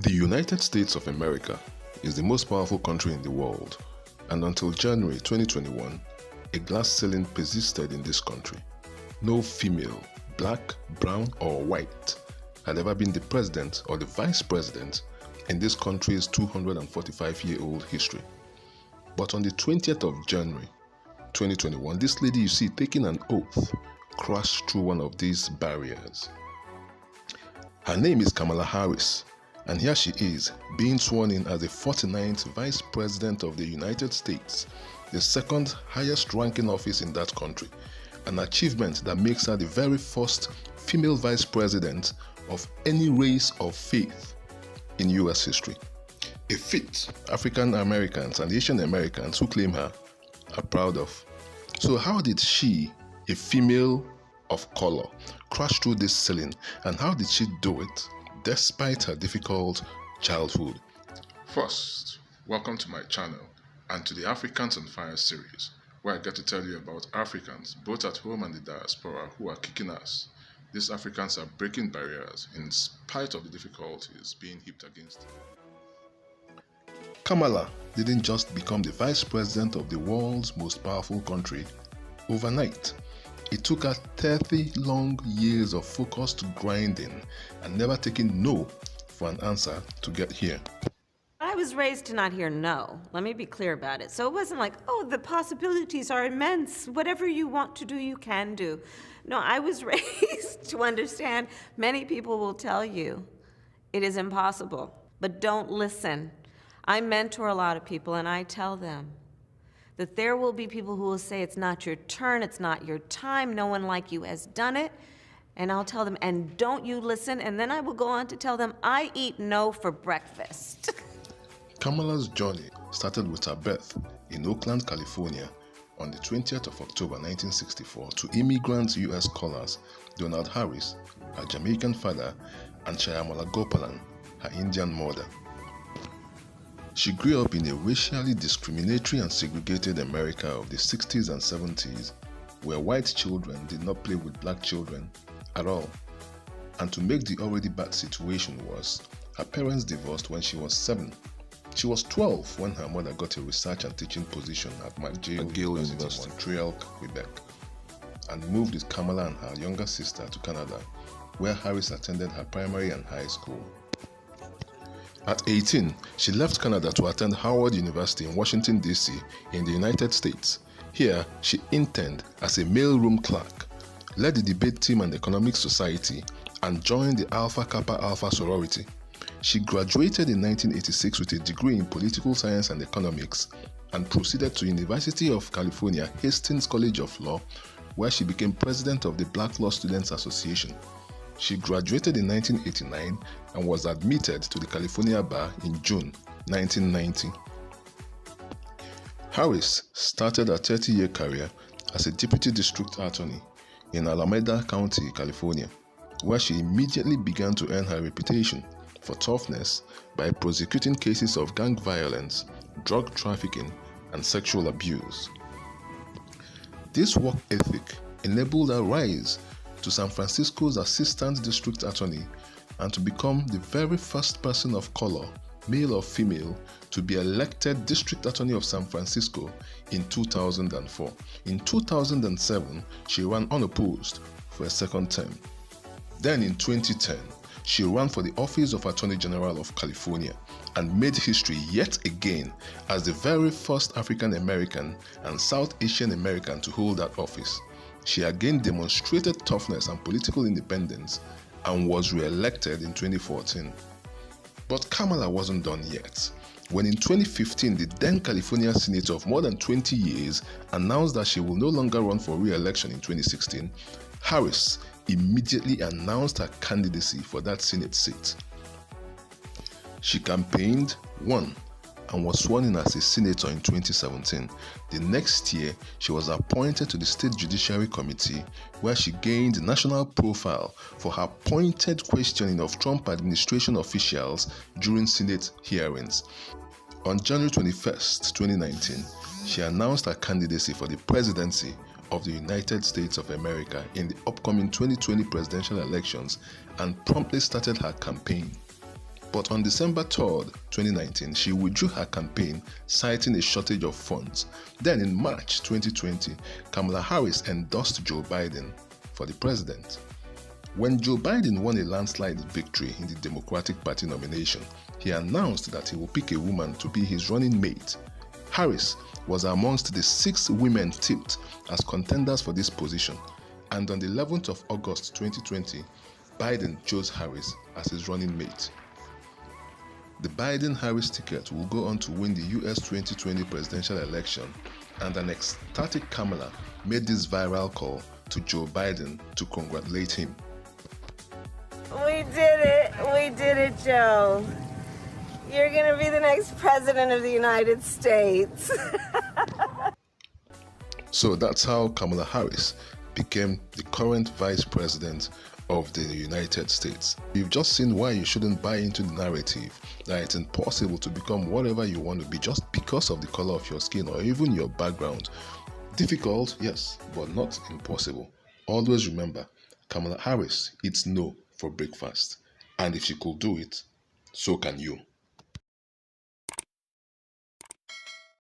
The United States of America is the most powerful country in the world, and until January 2021, a glass ceiling persisted in this country. No female, black, brown, or white had ever been the president or the vice president in this country's 245-year-old history. But on the 20th of January 2021, this lady you see taking an oath crashed through one of these barriers. Her name is Kamala Harris, and here she is, being sworn in as the 49th Vice President of the United States, the second highest ranking office in that country, an achievement that makes her the very first female Vice President of any race or faith in US history. A feat African Americans and Asian Americans who claim her are proud of. So how did she, a female of color, crash through this ceiling, and how did she do it despite her difficult childhood? First, welcome to my channel and to the Africans on Fire series, where I get to tell you about Africans, both at home and the diaspora, who are kicking ass. These Africans are breaking barriers in spite of the difficulties being heaped against them. Kamala didn't just become the vice president of the world's most powerful country overnight. It took her 30 long years of focused grinding and never taking no for an answer to get here. I was raised to not hear no. Let me be clear about it. So it wasn't like, oh, the possibilities are immense. Whatever you want to do, you can do. No, I was raised to understand many people will tell you it is impossible, but don't listen. I mentor a lot of people, and I tell them that there will be people who will say it's not your turn, it's not your time, no one like you has done it. And I'll tell them, and don't you listen? And then I will go on to tell them, I eat no for breakfast. Kamala's journey started with her birth in Oakland, California on the 20th of October 1964 to immigrant U.S. scholars Donald Harris, her Jamaican father, and Shyamala Gopalan, her Indian mother. She grew up in a racially discriminatory and segregated America of the 60s and 70s, where white children did not play with black children at all. And to make the already bad situation worse, her parents divorced when she was 7. She was 12 when her mother got a research and teaching position at McGill University, Montreal, Quebec, and moved with Kamala and her younger sister to Canada, where Harris attended her primary and high school. At 18, she left Canada to attend Howard University in Washington, D.C. in the United States. Here, she interned as a mailroom clerk, led the debate team and economic society, and joined the Alpha Kappa Alpha sorority. She graduated in 1986 with a degree in political science and economics and proceeded to University of California, Hastings College of Law, where she became president of the Black Law Students Association. She graduated in 1989 and was admitted to the California Bar in June 1990. Harris started her 30-year career as a deputy district attorney in Alameda County, California, where she immediately began to earn her reputation for toughness by prosecuting cases of gang violence, drug trafficking, and sexual abuse. This work ethic enabled her rise to San Francisco's assistant district attorney and to become the very first person of color, male or female, to be elected district attorney of San Francisco in 2004. In 2007, she ran unopposed for a second term. Then in 2010, she ran for the office of Attorney General of California and made history yet again as the very first African American and South Asian American to hold that office. She again demonstrated toughness and political independence and was re-elected in 2014. But Kamala wasn't done yet. When in 2015, the then California senator of more than 20 years announced that she will no longer run for re-election in 2016, Harris immediately announced her candidacy for that Senate seat. She campaigned, won, and was sworn in as a senator in 2017. The next year, she was appointed to the State Judiciary Committee, where she gained national profile for her pointed questioning of Trump administration officials during Senate hearings. On January 21st, 2019, she announced her candidacy for the presidency of the United States of America in the upcoming 2020 presidential elections and promptly started her campaign. But on December 3rd, 2019, she withdrew her campaign, citing a shortage of funds. Then in March 2020, Kamala Harris endorsed Joe Biden for the president. When Joe Biden won a landslide victory in the Democratic Party nomination, he announced that he will pick a woman to be his running mate. Harris was amongst the 6 women tipped as contenders for this position, and on the 11th of August 2020, Biden chose Harris as his running mate. The Biden-Harris ticket will go on to win the US 2020 presidential election, and an ecstatic Kamala made this viral call to Joe Biden to congratulate him. We did it, Joe. You're gonna be the next president of the United States. So that's how Kamala Harris became the current vice president of the United States. You've just seen why you shouldn't buy into the narrative that it's impossible to become whatever you want to be just because of the color of your skin or even your background. Difficult, yes, but not impossible. Always remember, Kamala Harris eats no for breakfast, and if she could do it, so can you.